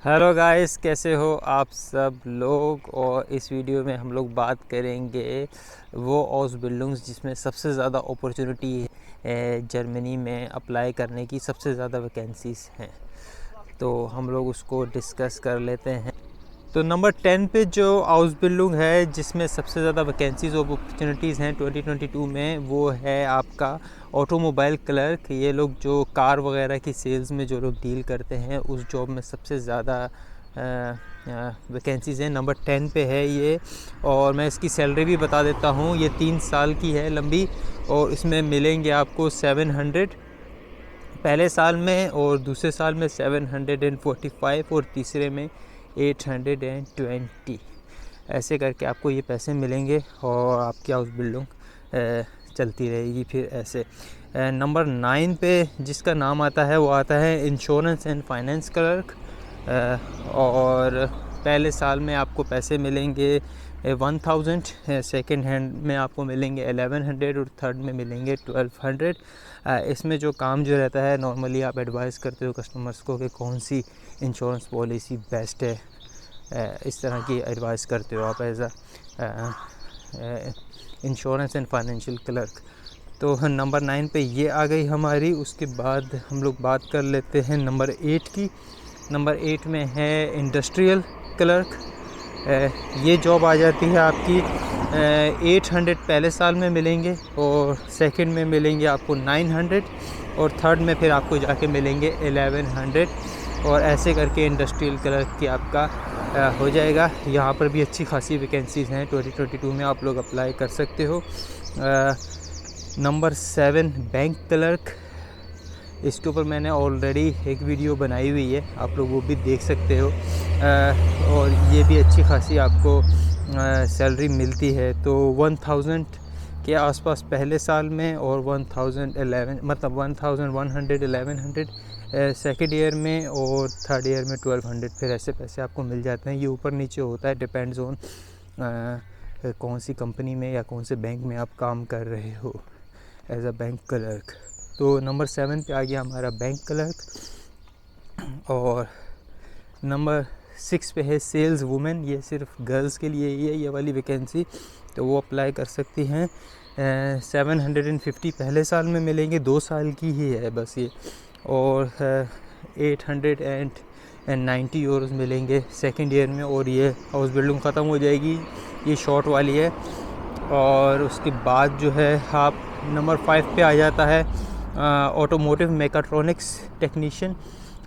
Hello guys, कैसे हो आप सब लोग। और इस वीडियो में हम लोग बात करेंगे वो हाउस बिल्डिंग्स जिसमें सबसे ज़्यादा अपॉर्चुनिटी है, जर्मनी में अप्लाई करने की सबसे ज़्यादा वैकेंसीज़ हैं। तो हम लोग उसको डिस्कस कर लेते हैं। तो नंबर 10 पे जो हाउस बिल्डिंग है जिसमें सबसे ज़्यादा वैकेंसीज़ और अपॉर्चुनिटीज़ हैं 2022 में, वो है आपका ऑटोमोबाइल क्लर्क। ये लोग जो कार वगैरह की सेल्स में जो लोग डील करते हैं, उस जॉब में सबसे ज़्यादा वैकेंसीज़ हैं। नंबर 10 पे है ये। और मैं इसकी सैलरी भी बता देता हूँ। ये 3 साल की है लंबी, और इसमें मिलेंगे आपको 700 पहले साल में, और दूसरे साल में 745, और तीसरे में 820। ऐसे करके आपको ये पैसे मिलेंगे और आपकी हाउस बिल्डिंग चलती रहेगी। फिर ऐसे नंबर 9 पे जिसका नाम आता है वो आता है इंश्योरेंस एंड फाइनेंस क्लर्क। और पहले साल में आपको पैसे मिलेंगे 1000, सेकेंड हैंड में आपको मिलेंगे 1100, और थर्ड में मिलेंगे 1200। इसमें जो काम जो रहता है, नॉर्मली आप एडवाइस करते हो कस्टमर्स को कि कौन सी इंश्योरेंस पॉलिसी बेस्ट है। इस तरह की एडवाइस करते हो आप as insurance and financial clerk. तो नंबर 9 पे ये आ गई हमारी। उसके बाद हम लोग बात कर लेते हैं नंबर 8 की। नंबर 8 में है इंडस्ट्रियल क्लर्क। ये जॉब आ जाती है आपकी 800 पहले साल में मिलेंगे, और सेकंड में मिलेंगे आपको 900, और थर्ड में फिर आपको जाके मिलेंगे 1100। और ऐसे करके इंडस्ट्रियल क्लर्क की आपका हो जाएगा। यहाँ पर भी अच्छी खासी वैकेंसीज़ हैं। 2022 में आप लोग अप्लाई कर सकते हो। Number 7 bank clerk. इसके ऊपर मैंने ऑलरेडी एक वीडियो बनाई हुई है, आप लोग वो भी देख सकते हो। और ये भी अच्छी खासी आपको सैलरी मिलती है। तो 1000 के आसपास पहले साल में, और 1011 मतलब 1100 1100 सेकेंड ईयर में, और थर्ड ईयर में 1200। फिर ऐसे पैसे आपको मिल जाते हैं। ये ऊपर नीचे होता है, डिपेंड्स ऑन कौन सी कंपनी में या कौन से बैंक में आप काम कर रहे हो एज अ बैंक क्लर्क। तो नंबर 7 पे आ गया हमारा बैंक क्लर्क। और नंबर 6 पे है सेल्स वुमेन। ये सिर्फ गर्ल्स के लिए ही है ये वाली वैकेंसी, तो वो अप्लाई कर सकती हैं। 750 पहले साल में मिलेंगे, 2 साल की ही है बस ये। और 890 यूरोज़ मिलेंगे सेकेंड ईयर में, और ये हाउस बिल्डिंग ख़त्म हो जाएगी। ये शॉर्ट वाली है। और उसके बाद जो है आप नंबर 5 पे आ जाता है ऑटोमोटिव मेकाट्रॉनिक्स टेक्नीशियन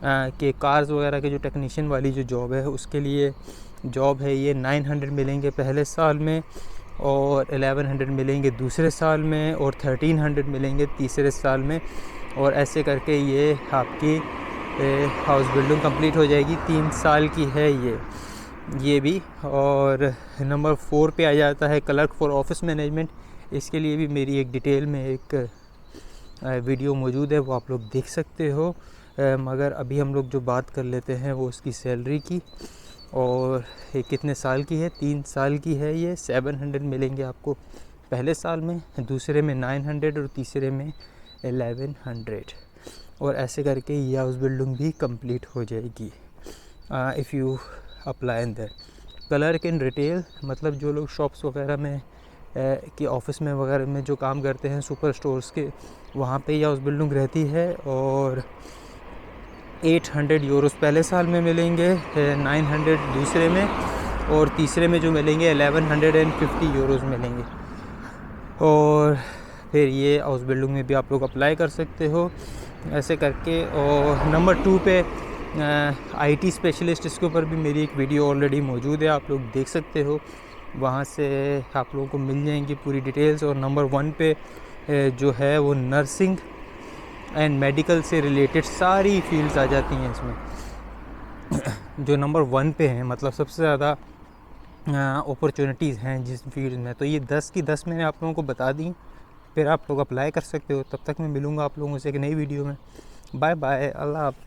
के कार्स वगैरह के जो टेक्नीशियन वाली जो जॉब है, उसके लिए जॉब है ये। 900 मिलेंगे पहले साल में, और 1100 मिलेंगे दूसरे साल में, और 1300 मिलेंगे तीसरे साल में। और ऐसे करके ये आपकी हाउस बिल्डिंग कंप्लीट हो जाएगी। 3 साल की है ये भी। और नंबर 4 पे आ जाता है क्लर्क फॉर ऑफिस मैनेजमेंट। इसके लिए भी मेरी एक डिटेल में एक वीडियो मौजूद है, वो आप लोग देख सकते हो। मगर अभी हम लोग जो बात कर लेते हैं वो उसकी सैलरी की। और ये कितने साल की है? 3 साल की है ये। 700 मिलेंगे आपको पहले साल में, दूसरे में 900, और तीसरे में 1100। और ऐसे करके ये हाउस बिल्डिंग भी कंप्लीट हो जाएगी if you apply in that. Clerk in retail मतलब जो लोग शॉप्स वगैरह में कि ऑफिस में वगैरह में जो काम करते हैं, सुपर स्टोर्स के, वहाँ पे ये हाउस बिल्डिंग रहती है। और 800 यूरोज़ पहले साल में मिलेंगे, 900 दूसरे में, और तीसरे में जो मिलेंगे 1150 यूरोज़ मिलेंगे। और फिर ये हाउस बिल्डिंग में भी आप लोग अप्लाई कर सकते हो ऐसे करके। और नंबर 2 पे आईटी स्पेशलिस्ट, इसके ऊपर भी मेरी एक वीडियो ऑलरेडी मौजूद है, आप लोग देख सकते हो। वहाँ से आप लोगों को मिल जाएंगी पूरी डिटेल्स। और नंबर 1 पे जो है वो नर्सिंग एंड मेडिकल से रिलेटेड सारी फील्ड्स आ जाती हैं इसमें। जो नंबर 1 पे हैं, मतलब सबसे ज़्यादा अपॉर्चुनिटीज़ हैं जिस फील्ड में। तो ये 10 की 10 मैंने आप लोगों को बता दी। फिर आप लोग अप्लाई कर सकते हो। तब तक मैं मिलूँगा आप लोगों से एक नई वीडियो में। बाय बाय, अल्लाह हाफ़िज़।